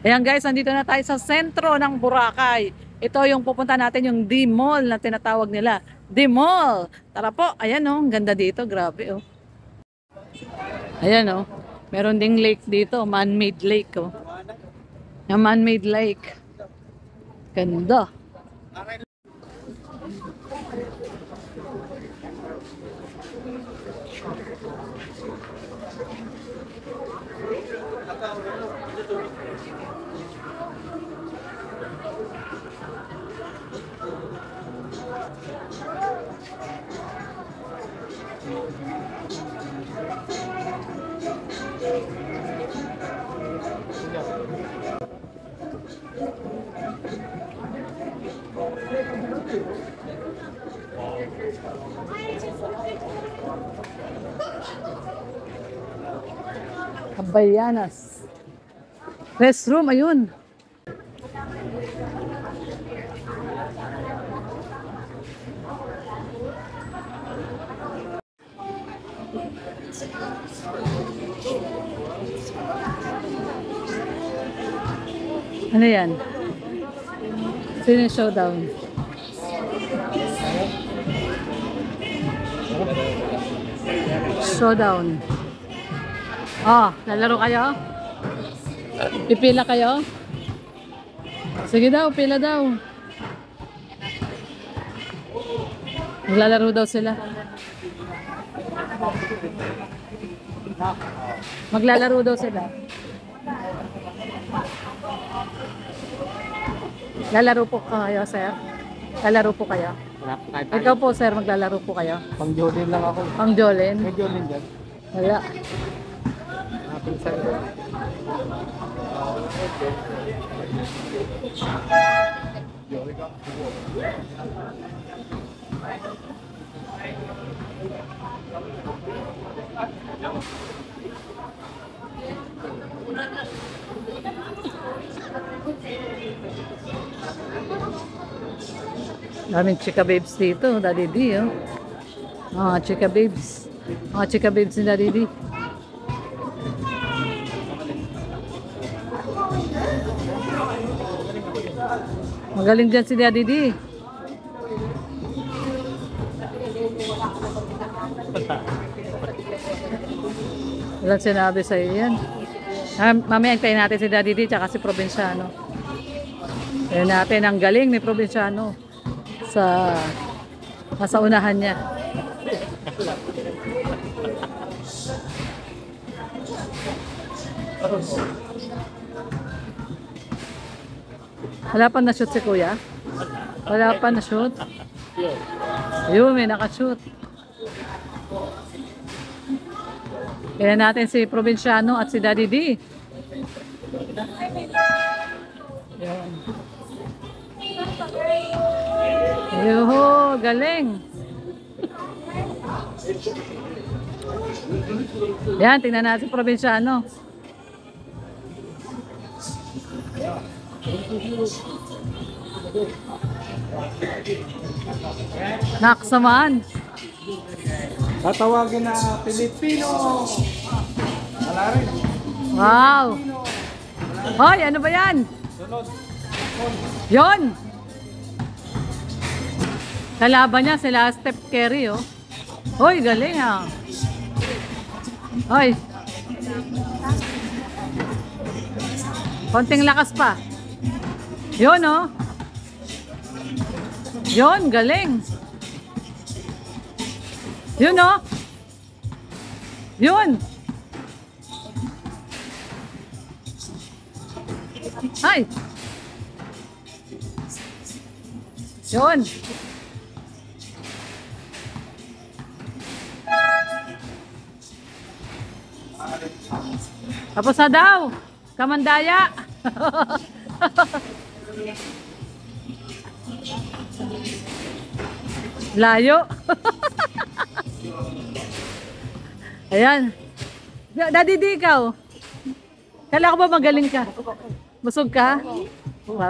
Ayan guys, nandito na tayo sa sentro ng Boracay. Ito yung pupunta natin, yung D-Mall na tinatawag nila. D-Mall! Tara po, ayan oh, ganda dito, grabe oh. Ayan oh, meron ding lake dito, man-made lake oh. Yung man-made lake. Ganda. Cabayanas. Restroom, ayun. Ano yan? Sino yung showdown? Showdown. Oh, lalaro kayo? Pipila kayo? Sige daw, pila daw. Maglalaro daw sila. Maglalaro daw sila. Lalaro po kayo, sir? Lalaro po kayo? Ikaw po, sir, maglalaro po kayo? Pang Jolin lang ako. Pang Jolin? May Jolin dyan. Wala. Pinsan ko. Daming chika babes dito, Daddy D, oh. Mga chika babes. Mga chika babes ni Daddy D. Magaling dyan si Daddy D. Walang sinabi sa'yo yan. Mamaya hintayin natin si Daddy D tsaka si Provinciano. Kaya natin ang galing ni Provinciano sa nasa unahan niya. Wala pa na-shoot si Kuya? Wala pa na-shoot? Ayun, may nakashoot. Kaya natin si Provinciano at si Daddy D. Ayun. Yuhu, galing. Yan, tingnan natin si Provinciano. Naksamaan. Tatawagin na Pilipino. Wala rin. Wow. Hoy, ano ba yan? Sunod. Yon. Kalaban niya sila Steph Curry, oh. Hoy, galing ah. Hoy. Konting lakas pa. Yon, oh. Yon, galing. Yun, oh. Yun. Ay. Yun. Tapos na daw. Kamandaya. Layo. Ayan. Daddy D, ikaw. Kala ko ba magaling ka? Busog ka?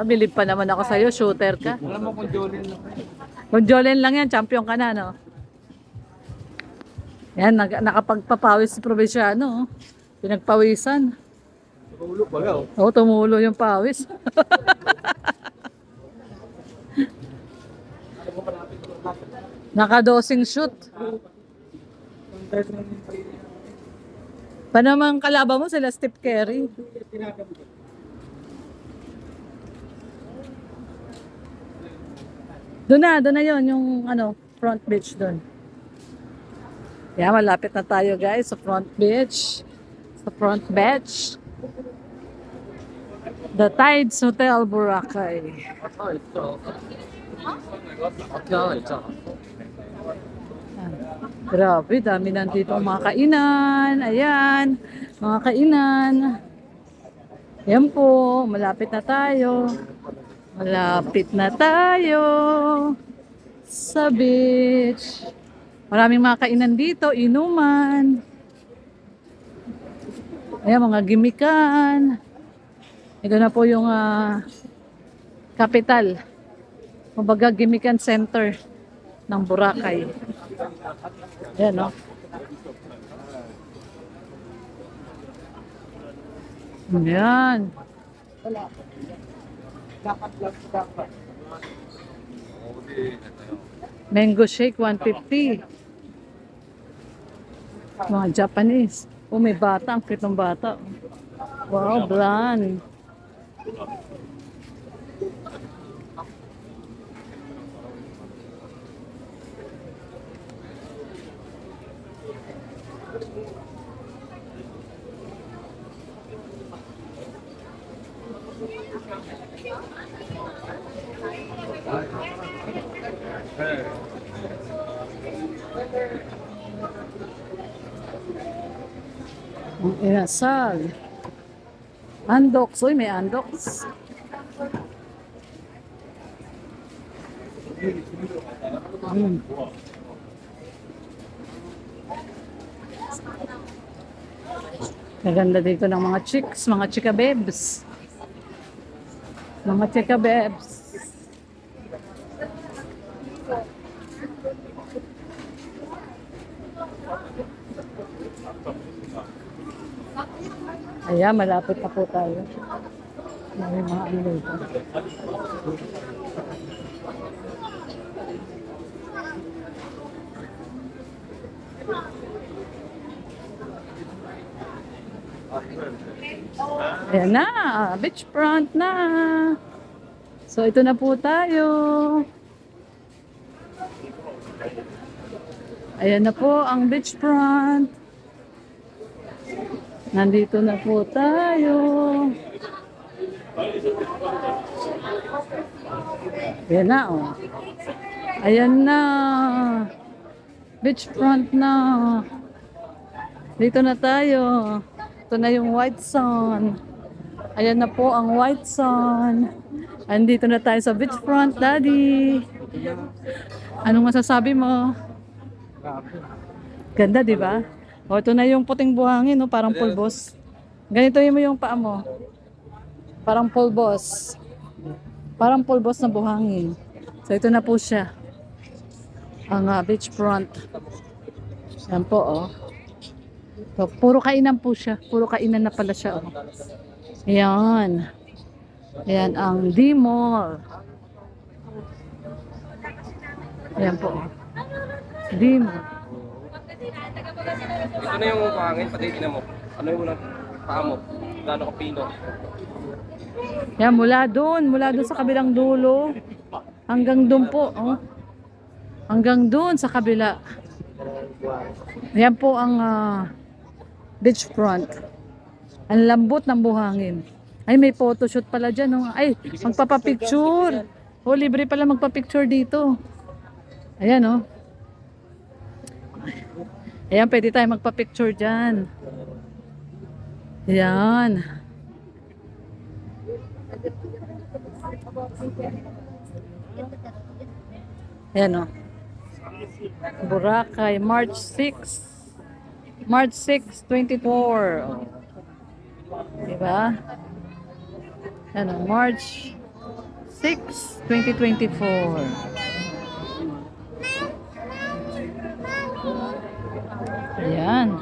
Bilib pa naman ako sa'yo. Shooter ka. Alam mo kung Jolin lang. Kung Jolin lang yan, champion ka na, no? Yan, nakapagpapawis si Provinciano. Pinagpawisan. Tulog ba yaw? Oo, tumulo yung pawis. Nakadosing shoot. Pa naman kalaban mo sila Steve Curry. Doon na yon yung ano, front beach doon. Yeah, malapit na tayo guys sa front beach. Sa front beach. The Tides Hotel Boracay. Grabe, dami nandito mga kainan. Ayan, mga kainan. Yan po, malapit na tayo. Malapit na tayo sa beach. Maraming mga kainan dito, inuman. Ayan, mga gimikan. Ito na po yung capital. Kumbaga, gimikan center ng Boracay. Ayan, no? Ayan. Mango shake, 150. Mga Japanese. Oh, may bata. Ang cute ng bata. Wow, bland. Ang inasal. Andoks. Uy, may andoks. Maganda dito ng mga chicks, mga chika babes. Mga chika babes. Ayan, malapit na po tayo. May mga ano dito. Ayan na, beachfront na. So, ito na po tayo. Ayan na po ang beachfront. Nandito na po tayo. Ayan na, oh. Ayan na. Beachfront na. Dito na tayo. Ito na yung White Sand. Ayan na po ang White Sand. Andito na tayo sa beachfront, Daddy. Anong masasabi mo? Ganda, di ba? O, ito na yung puting buhangin, no? Parang pulbos. Ganito mo yung paa mo. Parang pulbos. Parang pulbos na buhangin. So, ito na po siya. Ang beachfront. Yan po, oh. So, puro kainan po siya. Puro kainan na pala siya, oh. Ayan. Ayan ang D-Mall. Ayan po, oh. D-Mall. Ito na yung pangin, pati ina mo. Ano yung unang paa mo? Gano'ng kapino? Yan, mula doon sa kabilang dulo. Hanggang doon po, oh. Hanggang doon sa kabila. Yan po ang beachfront. Ang lambot ng buhangin. Ay, may photoshoot pala dyan, oh. Ay, magpapapicture. Oh, libre pala magpapicture dito. Ayan, oh. Ayan, pwede tayo magpa-picture dyan. Ayan. Ayan, o. Boracay, March 6. March 6, 24. O. Diba? Ayan, o. March 6, 2024. Ayan.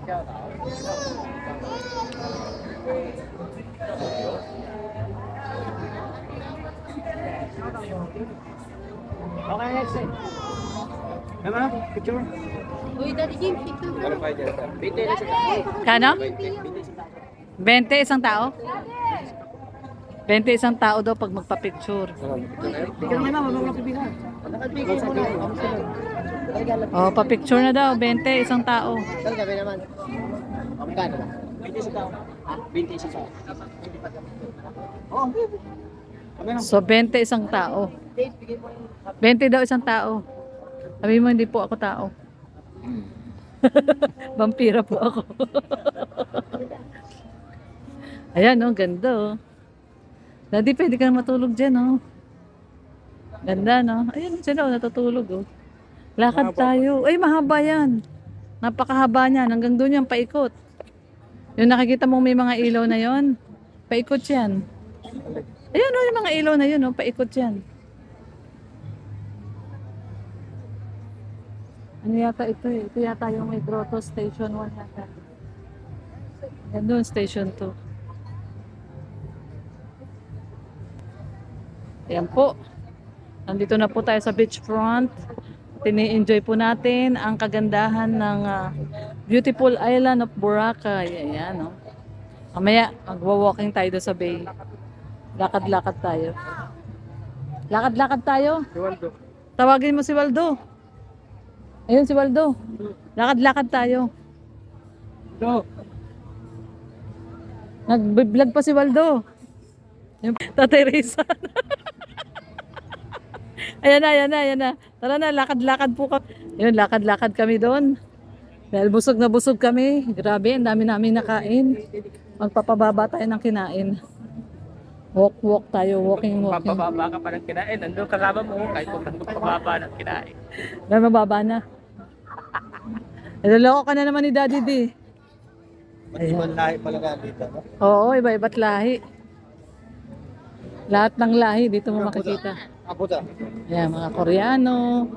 Okay, next. Mama, picture. Uy, Daddy Jim, picture ka. Ano pa dyan, sir? 20 na siya. Kano? 20 isang tao? 20 isang tao daw pag magpa-picture. Ikaw naman, mama, mga pibihan. Nakapigil mo na. Oh, pa-picture na daw. 20 isang tao. Saan gabi naman? Magkano ba? 20 sa tao. Ha? 20 sa tao. Oo. So, 20 isang tao. 20 daw isang tao. Sabi mo, hindi po ako tao. Vampira po ako. Ayan, oh, ganda, oh. Daddy, pwede kang matulog dyan, oh. Ganda, no? Ayan sila, oh, natutulog, oh. Lakad tayo. Ay, mahaba yan. Napakahaba niyan. Hanggang doon yan, paikot. Yung nakikita mong may mga ilaw na yon, paikot yan. Ayan, oh, yung mga ilaw na yun, oh, paikot yan. Ano yata ito, eh? Ito yata yung may grotto, station 1 yata. Yan doon, station 2. Ayan po. Nandito na po tayo sa beachfront. Tini-enjoy po natin ang kagandahan ng beautiful island of Boracay. Ayan, no? Mamaya, magwa-walking tayo doon sa bay. Lakad-lakad tayo. Lakad-lakad tayo. Si Waldo. Tawagin mo si Waldo. Ayun si Waldo. Lakad-lakad tayo. No. Nag-vlog pa si Waldo. Yung Tatay Rizal. Ayan na, ayan na, ayan na. Tara na, lakad-lakad po kami. Ayun, lakad-lakad kami doon. Dahil busog na busog kami. Grabe, ang dami namin nakain. Magpapababa tayo ng kinain. Walk tayo, walking. Papababa ka pa ng kinain. Nandun kasama mo kahit kung nandun pababa ng kinain. Dahil mababa na. Naloloko ka na naman ni Daddy D. Matiman lahi pala dito. No? Oo, iba-iba't lahi. Lahat ng lahi dito mo makikita. Abuda. Ayan, mga Koreano,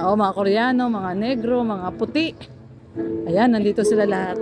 mga Koreano, mga Negro, mga puti. Ayan, nandito sila lahat.